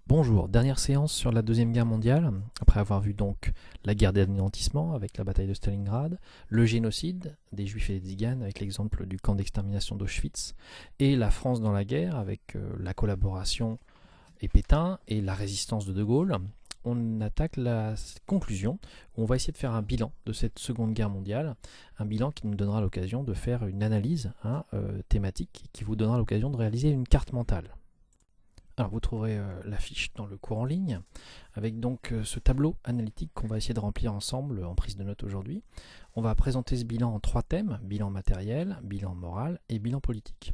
Bonjour, dernière séance sur la Deuxième Guerre mondiale, après avoir vu donc la guerre d'anéantissement avec la bataille de Stalingrad, le génocide des Juifs et des Tziganes avec l'exemple du camp d'extermination d'Auschwitz, et la France dans la guerre avec la collaboration et Pétain et la résistance de De Gaulle. On attaque la conclusion où on va essayer de faire un bilan de cette Seconde Guerre mondiale, un bilan qui nous donnera l'occasion de faire une analyse thématique, qui vous donnera l'occasion de réaliser une carte mentale. Alors vous trouverez la fiche dans le cours en ligne, avec donc ce tableau analytique qu'on va essayer de remplir ensemble en prise de notes aujourd'hui. On va présenter ce bilan en 3 thèmes, bilan matériel, bilan moral et bilan politique.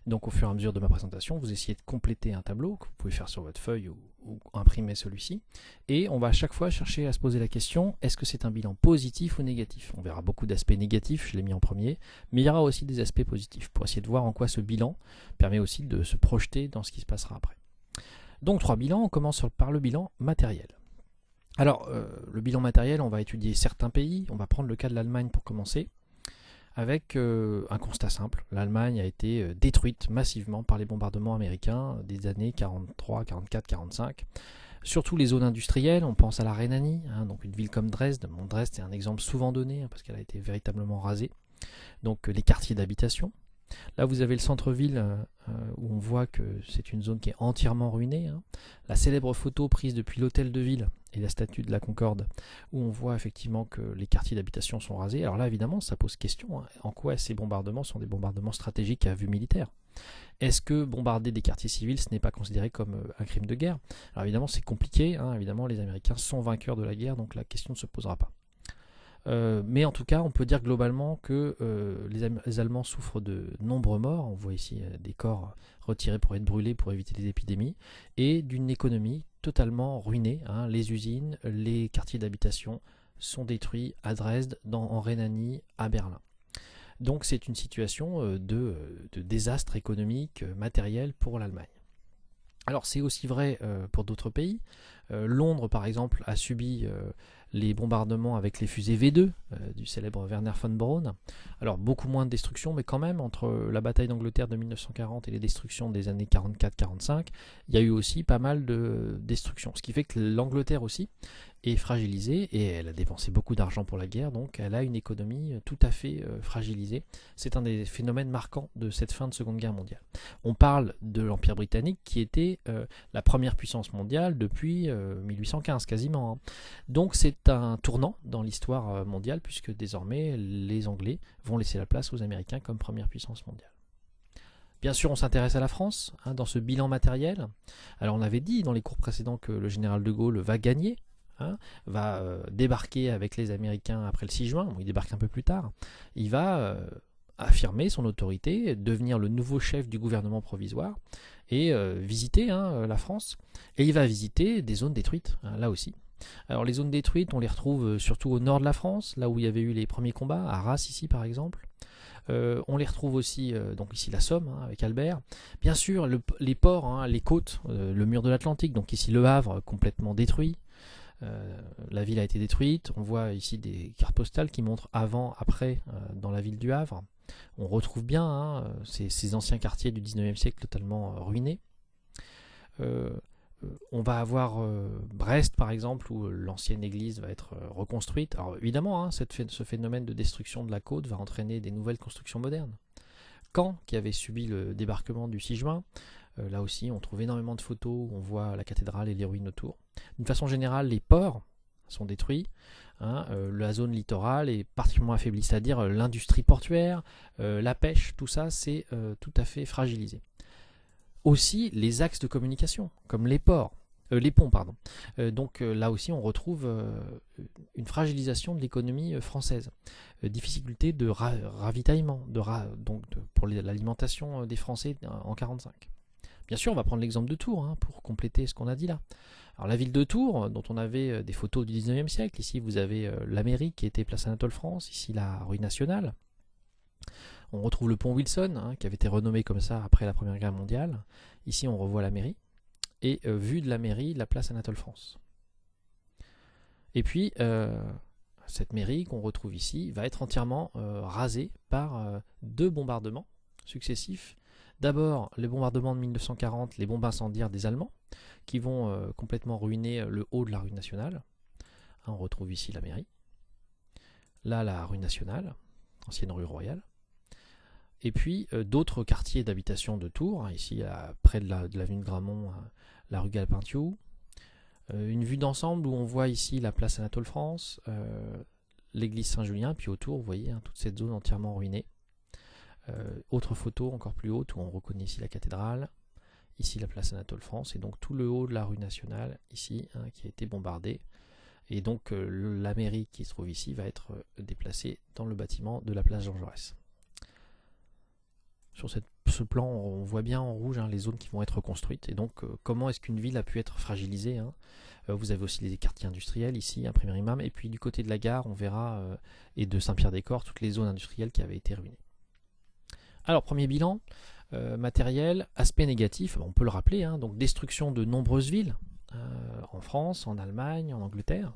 Donc au fur et à mesure de ma présentation, vous essayez de compléter un tableau que vous pouvez faire sur votre feuille ou imprimer celui-ci. Et on va à chaque fois chercher à se poser la question, est-ce que c'est un bilan positif ou négatif? On verra beaucoup d'aspects négatifs, je l'ai mis en premier, mais il y aura aussi des aspects positifs pour essayer de voir en quoi ce bilan permet aussi de se projeter dans ce qui se passera après. Donc 3 bilans, on commence par le bilan matériel. Alors le bilan matériel, on va étudier certains pays, on va prendre le cas de l'Allemagne pour commencer, avec un constat simple. L'Allemagne a été détruite massivement par les bombardements américains des années 43, 44, 45. Surtout les zones industrielles, on pense à la Rhénanie, donc une ville comme Dresde. Dresde est un exemple souvent donné parce qu'elle a été véritablement rasée. Donc les quartiers d'habitation. Là, vous avez le centre-ville où on voit que c'est une zone qui est entièrement ruinée. La célèbre photo prise depuis l'hôtel de ville et la statue de la Concorde, où on voit effectivement que les quartiers d'habitation sont rasés. Alors là, évidemment, ça pose question. En quoi ces bombardements sont des bombardements stratégiques à vue militaire? Est-ce que bombarder des quartiers civils, ce n'est pas considéré comme un crime de guerre? Alors évidemment, c'est compliqué. Évidemment, les Américains sont vainqueurs de la guerre, donc la question ne se posera pas. Mais en tout cas, on peut dire globalement que les Allemands souffrent de nombreux morts. On voit ici des corps retirés pour être brûlés pour éviter les épidémies, et d'une économie totalement ruinée. Les usines, les quartiers d'habitation sont détruits à Dresde, en Rhénanie, à Berlin. Donc c'est une situation de désastre économique, matériel pour l'Allemagne. Alors c'est aussi vrai pour d'autres pays. Londres par exemple a subi les bombardements avec les fusées V2 du célèbre Werner von Braun. Alors beaucoup moins de destruction, mais quand même entre la bataille d'Angleterre de 1940 et les destructions des années 44-45, il y a eu aussi pas mal de destruction. Ce qui fait que l'Angleterre aussi est fragilisée, et elle a dépensé beaucoup d'argent pour la guerre, donc elle a une économie tout à fait fragilisée. C'est un des phénomènes marquants de cette fin de Seconde Guerre mondiale. On parle de l'Empire britannique qui était la première puissance mondiale depuis 1815 quasiment. Donc c'est un tournant dans l'histoire mondiale, puisque désormais les Anglais vont laisser la place aux Américains comme première puissance mondiale. Bien sûr, on s'intéresse à la France dans ce bilan matériel. Alors on avait dit dans les cours précédents que le général de Gaulle va gagner, va débarquer avec les Américains après le 6 juin, il débarque un peu plus tard. Il va affirmer son autorité, devenir le nouveau chef du gouvernement provisoire et visiter la France. Et il va visiter des zones détruites, là aussi. Alors les zones détruites, on les retrouve surtout au nord de la France, là où il y avait eu les premiers combats, à Arras ici par exemple. On les retrouve aussi, donc ici la Somme, avec Albert. Bien sûr, les ports, les côtes, le mur de l'Atlantique, donc ici Le Havre, complètement détruit. La ville a été détruite. On voit ici des cartes postales qui montrent avant, après dans la ville du Havre. On retrouve bien ces anciens quartiers du 19e siècle totalement ruinés. On va avoir Brest par exemple, où l'ancienne église va être reconstruite. Alors évidemment, ce phénomène de destruction de la côte va entraîner des nouvelles constructions modernes. Caen, qui avait subi le débarquement du 6 juin, là aussi on trouve énormément de photos où on voit la cathédrale et les ruines autour. D'une façon générale, les ports sont détruits. La zone littorale est particulièrement affaiblie, c'est-à-dire l'industrie portuaire, la pêche, tout ça c'est tout à fait fragilisé. Aussi les axes de communication, comme les ponts, pardon. Donc là aussi, on retrouve une fragilisation de l'économie française. Difficulté de ravitaillement, pour l'alimentation des Français en 1945. Bien sûr, on va prendre l'exemple de Tours pour compléter ce qu'on a dit là. Alors la ville de Tours, dont on avait des photos du 19e siècle, ici vous avez la mairie qui était place Anatole France, ici la rue Nationale. On retrouve le pont Wilson, qui avait été renommé comme ça après la Première Guerre mondiale. Ici, on revoit la mairie. Et vue de la mairie, la place Anatole France. Et puis, cette mairie qu'on retrouve ici va être entièrement rasée par 2 bombardements successifs D'abord, les bombardements de 1940, les bombes incendiaires des Allemands, qui vont complètement ruiner le haut de la rue nationale. On retrouve ici la mairie. Là, la rue nationale, ancienne rue royale. Et puis, d'autres quartiers d'habitation de Tours, ici, près de l'avenue de Gramont, la rue Galpin-Thiou. Une vue d'ensemble où on voit ici la place Anatole France, l'église Saint-Julien, puis autour, vous voyez, toute cette zone entièrement ruinée. Autre photo encore plus haute où on reconnaît ici la cathédrale, ici la place Anatole France, et donc tout le haut de la rue nationale, ici, qui a été bombardé. Et donc la mairie qui se trouve ici va être déplacée dans le bâtiment de la place Jean Jaurès. Sur ce plan, on voit bien en rouge les zones qui vont être reconstruites. Et donc, comment est-ce qu'une ville a pu être fragilisée Vous avez aussi les quartiers industriels ici, Imprimerie MAM. Et puis du côté de la gare, on verra, et de Saint-Pierre-des-Corps, toutes les zones industrielles qui avaient été ruinées. Alors, premier bilan, matériel, aspect négatif, on peut le rappeler, donc destruction de nombreuses villes, en France, en Allemagne, en Angleterre,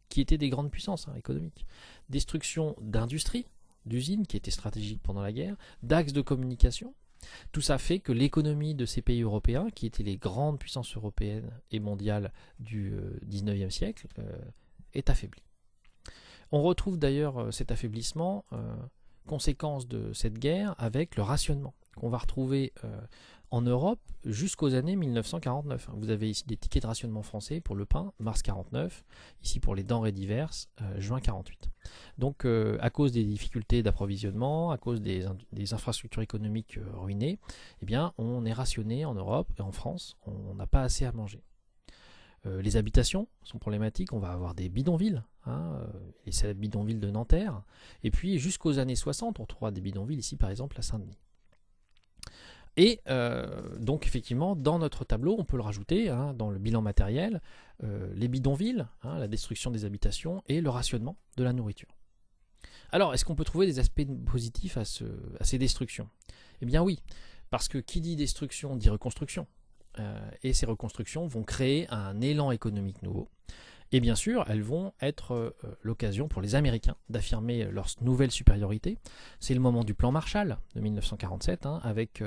qui étaient des grandes puissances économiques. Destruction d'industries, d'usines qui étaient stratégiques pendant la guerre, d'axes de communication. Tout ça fait que l'économie de ces pays européens, qui étaient les grandes puissances européennes et mondiales du 19e siècle, est affaiblie. On retrouve d'ailleurs cet affaiblissement, conséquence de cette guerre, avec le rationnement qu'on va retrouver en Europe jusqu'aux années 1949. Vous avez ici des tickets de rationnement français pour le pain, mars 49, ici pour les denrées diverses, juin 48. Donc à cause des difficultés d'approvisionnement, à cause des infrastructures économiques ruinées, eh bien on est rationné en Europe et en France, on n'a pas assez à manger. Les habitations sont problématiques, on va avoir des bidonvilles, les célèbres bidonvilles de Nanterre, et puis jusqu'aux années 60, on trouvera des bidonvilles ici par exemple à Saint-Denis. Et donc effectivement, dans notre tableau, on peut le rajouter, dans le bilan matériel, les bidonvilles, la destruction des habitations et le rationnement de la nourriture. Alors, est-ce qu'on peut trouver des aspects positifs à ces destructions? Eh bien oui, parce que qui dit destruction dit reconstruction. Et ces reconstructions vont créer un élan économique nouveau. Et bien sûr, elles vont être l'occasion pour les Américains d'affirmer leur nouvelle supériorité. C'est le moment du plan Marshall de 1947, avec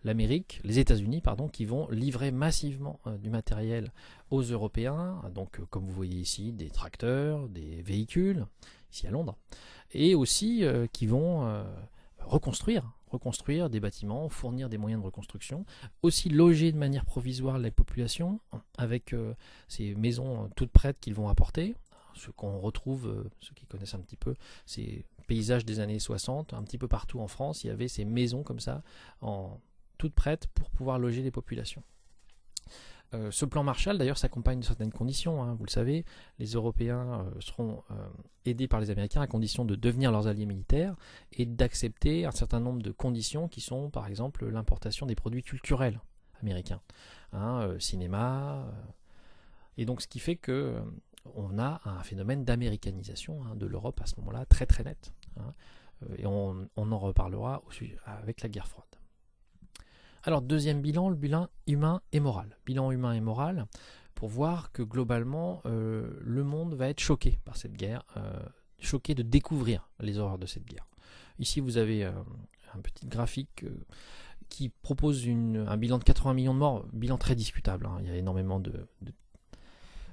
l'Amérique, les États-Unis, qui vont livrer massivement du matériel aux Européens. Donc, comme vous voyez ici, des tracteurs, des véhicules, ici à Londres, et aussi qui vont reconstruire des bâtiments, fournir des moyens de reconstruction, aussi loger de manière provisoire les populations avec ces maisons toutes prêtes qu'ils vont apporter. Ce qu'on retrouve, ceux qui connaissent un petit peu, ces paysages des années 60, un petit peu partout en France, il y avait ces maisons comme ça, toutes prêtes pour pouvoir loger les populations. Ce plan Marshall, d'ailleurs, s'accompagne de certaines conditions. Vous le savez, les Européens seront aidés par les Américains à condition de devenir leurs alliés militaires et d'accepter un certain nombre de conditions qui sont, par exemple, l'importation des produits culturels américains, cinéma. Et donc, ce qui fait que on a un phénomène d'américanisation de l'Europe à ce moment-là très très net. Et on en reparlera avec la guerre froide. Alors, deuxième bilan, le bilan humain et moral. Bilan humain et moral, pour voir que globalement, le monde va être choqué par cette guerre, choqué de découvrir les horreurs de cette guerre. Ici, vous avez un petit graphique qui propose un bilan de 80 millions de morts, bilan très discutable. Il y a énormément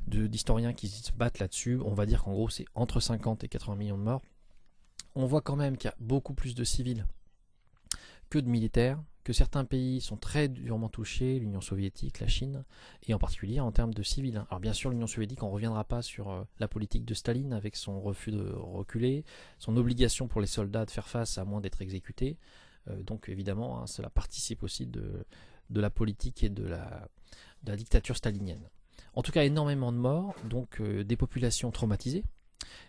d'historiens qui se battent là-dessus. On va dire qu'en gros, c'est entre 50 et 80 millions de morts. On voit quand même qu'il y a beaucoup plus de civils que de militaires, que certains pays sont très durement touchés, l'Union soviétique, la Chine, et en particulier en termes de civils. Alors bien sûr, l'Union soviétique, on ne reviendra pas sur la politique de Staline avec son refus de reculer, son obligation pour les soldats de faire face à moins d'être exécutés. Donc évidemment, cela participe aussi de la politique et de la dictature stalinienne. En tout cas, énormément de morts, donc des populations traumatisées,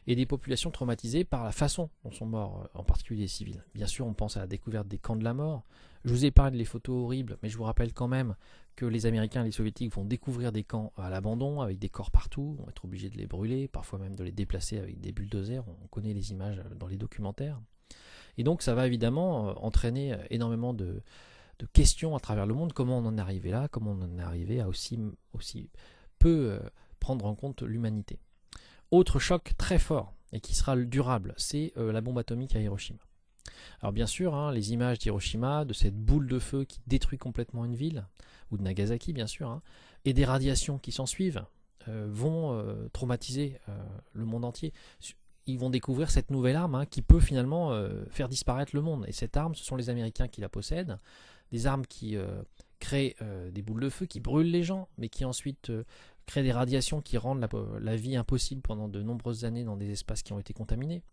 et des populations traumatisées par la façon dont sont morts, en particulier les civils. Bien sûr, on pense à la découverte des camps de la mort. Je vous épargne les photos horribles, mais je vous rappelle quand même que les Américains et les Soviétiques vont découvrir des camps à l'abandon, avec des corps partout, vont être obligés de les brûler, parfois même de les déplacer avec des bulldozers. On connaît les images dans les documentaires. Et donc ça va évidemment entraîner énormément de questions à travers le monde. Comment on en est arrivé là? Comment on en est arrivé à aussi peu prendre en compte l'humanité? Autre choc très fort et qui sera durable, c'est la bombe atomique à Hiroshima. Alors bien sûr, hein, les images d'Hiroshima, de cette boule de feu qui détruit complètement une ville, ou de Nagasaki bien sûr, hein, et des radiations qui s'en suivent, vont traumatiser le monde entier. Ils vont découvrir cette nouvelle arme, hein, qui peut finalement faire disparaître le monde. Et cette arme, ce sont les Américains qui la possèdent. Des armes qui créent des boules de feu, qui brûlent les gens, mais qui ensuite créent des radiations qui rendent la vie impossible pendant de nombreuses années dans des espaces qui ont été contaminés.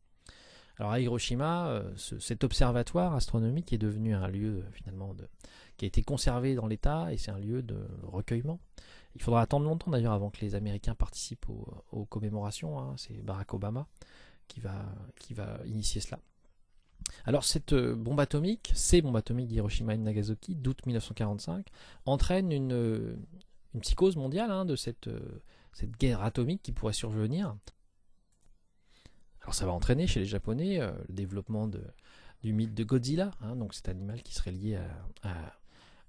Alors à Hiroshima, cet observatoire astronomique est devenu un lieu finalement qui a été conservé dans l'État, et c'est un lieu de recueillement. Il faudra attendre longtemps d'ailleurs avant que les Américains participent aux commémorations, hein. C'est Barack Obama qui va initier cela. Alors cette bombe atomique, ces bombes atomiques d'Hiroshima et de Nagasaki d'août 1945, entraînent une psychose mondiale, hein, de cette guerre atomique qui pourrait survenir. Alors ça va entraîner chez les Japonais le développement du mythe de Godzilla, hein, donc cet animal qui serait lié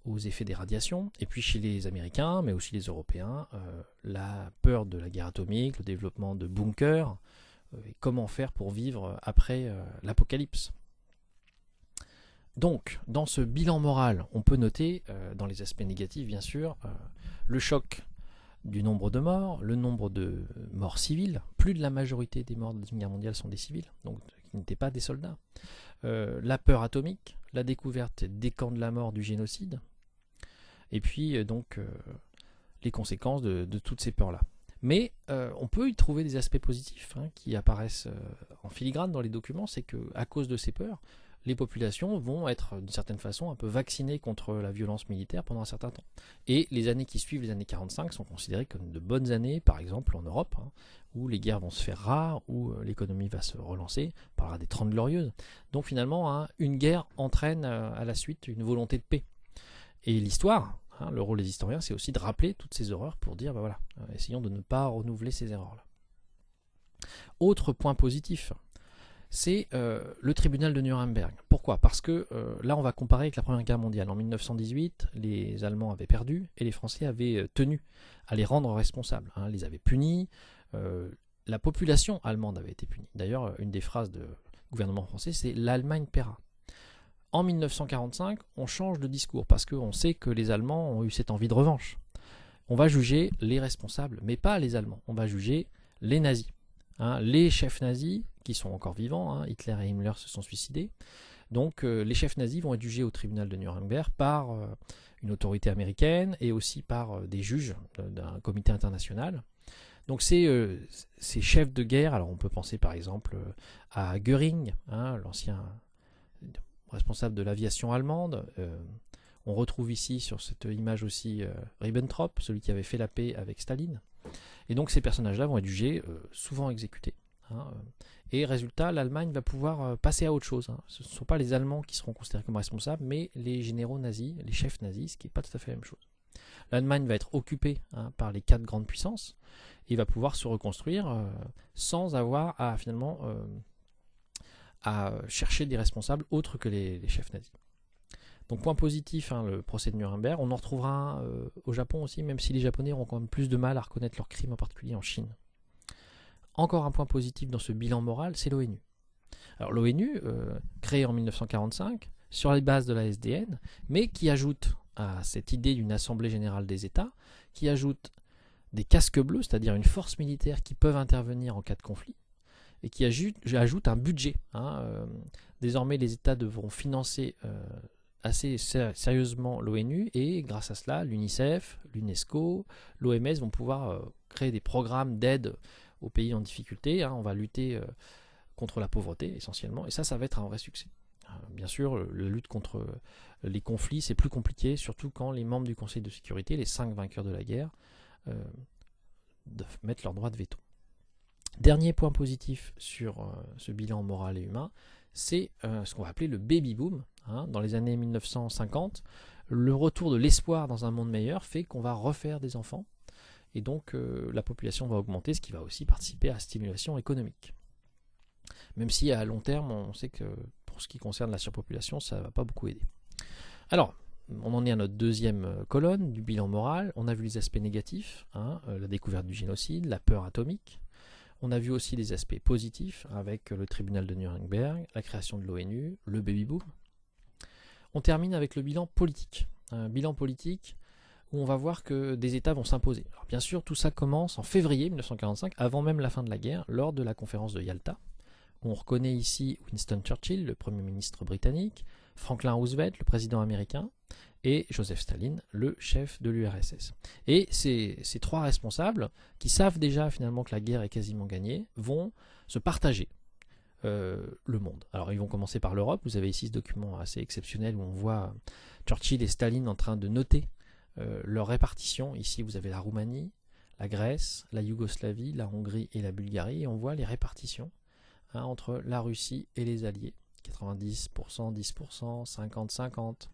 aux effets des radiations. Et puis chez les Américains, mais aussi les Européens, la peur de la guerre atomique, le développement de bunkers, et comment faire pour vivre après l'apocalypse. Donc, dans ce bilan moral, on peut noter, dans les aspects négatifs bien sûr, le choc du nombre de morts, le nombre de morts civiles. Plus de la majorité des morts de la Deuxième Guerre mondiale sont des civils, donc qui n'étaient pas des soldats. La peur atomique, la découverte des camps de la mort, du génocide, et puis donc les conséquences de toutes ces peurs-là. Mais on peut y trouver des aspects positifs, hein, qui apparaissent en filigrane dans les documents. C'est qu'à cause de ces peurs, les populations vont être d'une certaine façon un peu vaccinées contre la violence militaire pendant un certain temps. Et les années qui suivent les années 45 sont considérées comme de bonnes années, par exemple en Europe, hein, où les guerres vont se faire rares, où l'économie va se relancer. On parlera des 30 glorieuses. Donc finalement, hein, une guerre entraîne à la suite une volonté de paix. Et l'histoire, hein, le rôle des historiens, c'est aussi de rappeler toutes ces horreurs pour dire, voilà, essayons de ne pas renouveler ces erreurs-là. Autre point positif, c'est le tribunal de Nuremberg. Pourquoi? Parce que là, on va comparer avec la Première Guerre mondiale. En 1918, les Allemands avaient perdu et les Français avaient tenu à les rendre responsables, hein, les avaient punis, la population allemande avait été punie. D'ailleurs, une des phrases du gouvernement français, c'est « l'Allemagne paiera ». En 1945, on change de discours parce qu'on sait que les Allemands ont eu cette envie de revanche. On va juger les responsables, mais pas les Allemands. On va juger les nazis. Hein, les chefs nazis, qui sont encore vivants, hein, Hitler et Himmler se sont suicidés. Donc les chefs nazis vont être jugés au tribunal de Nuremberg par une autorité américaine et aussi par des juges d'un comité international. Donc ces chefs de guerre, alors on peut penser par exemple à Göring, hein, l'ancien responsable de l'aviation allemande. On retrouve ici sur cette image aussi Ribbentrop, celui qui avait fait la paix avec Staline. Et donc ces personnages-là vont être jugés, souvent exécutés. Hein, et résultat, l'Allemagne va pouvoir passer à autre chose. Hein. Ce ne sont pas les Allemands qui seront considérés comme responsables, mais les généraux nazis, les chefs nazis, ce qui n'est pas tout à fait la même chose. L'Allemagne va être occupée, hein, par les 4 grandes puissances et va pouvoir se reconstruire sans avoir à finalement à chercher des responsables autres que les chefs nazis. Donc point positif, hein, le procès de Nuremberg. On en retrouvera au Japon aussi, même si les Japonais auront quand même plus de mal à reconnaître leurs crimes, en particulier en Chine. Encore un point positif dans ce bilan moral, c'est l'ONU. Alors l'ONU, créée en 1945, sur les bases de la SDN, mais qui ajoute à cette idée d'une Assemblée Générale des États, qui ajoute des casques bleus, c'est-à-dire une force militaire qui peuvent intervenir en cas de conflit, et qui ajoute un budget. Hein, désormais, les États devront financer assez sérieusement l'ONU, et grâce à cela, l'UNICEF, l'UNESCO, l'OMS vont pouvoir créer des programmes d'aide aux pays en difficulté. Hein, on va lutter contre la pauvreté essentiellement, et ça va être un vrai succès. Bien sûr, la lutte contre les conflits, c'est plus compliqué, surtout quand les membres du Conseil de sécurité, les 5 vainqueurs de la guerre, mettent leur droit de veto. Dernier point positif sur ce bilan moral et humain, c'est ce qu'on va appeler le baby boom. Hein, dans les années 1950, le retour de l'espoir dans un monde meilleur fait qu'on va refaire des enfants, et donc la population va augmenter, ce qui va aussi participer à la stimulation économique. Même si à long terme, on sait que pour ce qui concerne la surpopulation, ça ne va pas beaucoup aider. Alors, on en est à notre deuxième colonne du bilan moral. On a vu les aspects négatifs, hein, la découverte du génocide, la peur atomique. On a vu aussi des aspects positifs avec le tribunal de Nuremberg, la création de l'ONU, le baby-boom. On termine avec le bilan politique. Un bilan politique où on va voir que des États vont s'imposer. Alors bien sûr, tout ça commence en février 1945, avant même la fin de la guerre, lors de la conférence de Yalta. On reconnaît ici Winston Churchill, le Premier ministre britannique, Franklin Roosevelt, le président américain, et Joseph Staline, le chef de l'URSS. Et ces trois responsables, qui savent déjà finalement que la guerre est quasiment gagnée, vont se partager le monde. Alors ils vont commencer par l'Europe. Vous avez ici ce document assez exceptionnel où on voit Churchill et Staline en train de noter leur répartition. Ici vous avez la Roumanie, la Grèce, la Yougoslavie, la Hongrie et la Bulgarie. Et on voit les répartitions entre la Russie et les Alliés. 90%, 10%, 50-50.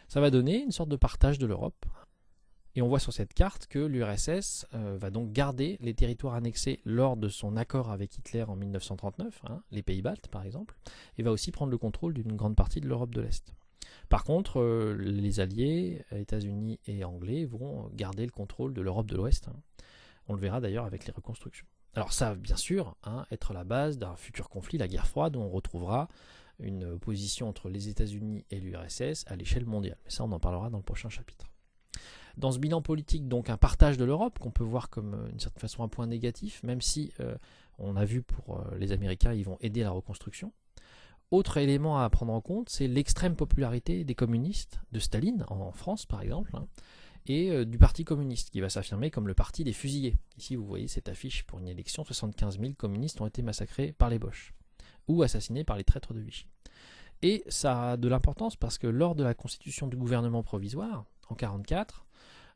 Ça va donner une sorte de partage de l'Europe. Et on voit sur cette carte que l'URSS va donc garder les territoires annexés lors de son accord avec Hitler en 1939, les pays baltes par exemple, et va aussi prendre le contrôle d'une grande partie de l'Europe de l'Est. Par contre, les Alliés, États-Unis et Anglais, vont garder le contrôle de l'Europe de l'Ouest. On le verra d'ailleurs avec les reconstructions. Alors ça, bien sûr, être la base d'un futur conflit, la guerre froide, où on retrouvera une opposition entre les États-Unis et l'URSS à l'échelle mondiale. Mais ça, on en parlera dans le prochain chapitre. Dans ce bilan politique, donc un partage de l'Europe, qu'on peut voir comme d'une certaine façon un point négatif, même si on a vu pour les Américains, ils vont aider la reconstruction. Autre élément à prendre en compte, c'est l'extrême popularité des communistes, de Staline, en France par exemple, et du Parti communiste, qui va s'affirmer comme le parti des fusillés. Ici, vous voyez cette affiche pour une élection, 75 000 communistes ont été massacrés par les Boches, ou assassinés par les traîtres de Vichy. Et ça a de l'importance parce que lors de la constitution du gouvernement provisoire, en 1944,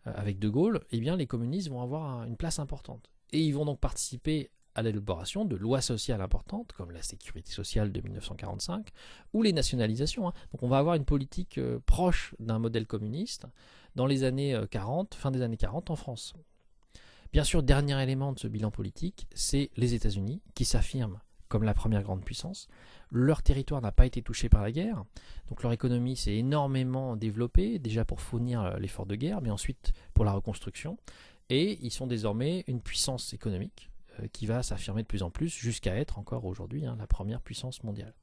avec De Gaulle, eh bien, les communistes vont avoir une place importante. Et ils vont donc participer à l'élaboration de lois sociales importantes, comme la sécurité sociale de 1945, ou les nationalisations. Donc on va avoir une politique proche d'un modèle communiste dans les années 40, fin des années 40 en France. Bien sûr, dernier élément de ce bilan politique, c'est les États-Unis, qui s'affirment comme la première grande puissance. Leur territoire n'a pas été touché par la guerre, donc leur économie s'est énormément développée, déjà pour fournir l'effort de guerre, mais ensuite pour la reconstruction, et ils sont désormais une puissance économique qui va s'affirmer de plus en plus, jusqu'à être encore aujourd'hui la première puissance mondiale.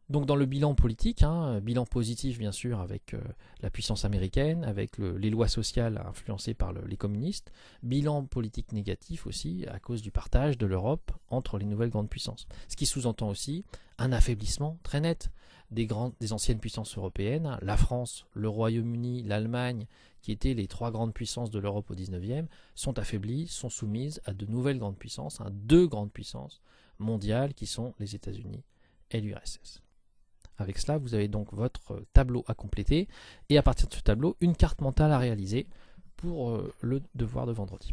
Donc dans le bilan politique, bilan positif bien sûr avec la puissance américaine, avec les lois sociales influencées par les communistes, bilan politique négatif aussi à cause du partage de l'Europe entre les nouvelles grandes puissances. Ce qui sous-entend aussi un affaiblissement très net des anciennes puissances européennes, la France, le Royaume-Uni, l'Allemagne, qui étaient les trois grandes puissances de l'Europe au XIXe, sont affaiblies, sont soumises à de nouvelles grandes puissances, deux grandes puissances mondiales qui sont les États-Unis et l'URSS. Avec cela, vous avez donc votre tableau à compléter et à partir de ce tableau, une carte mentale à réaliser pour le devoir de vendredi.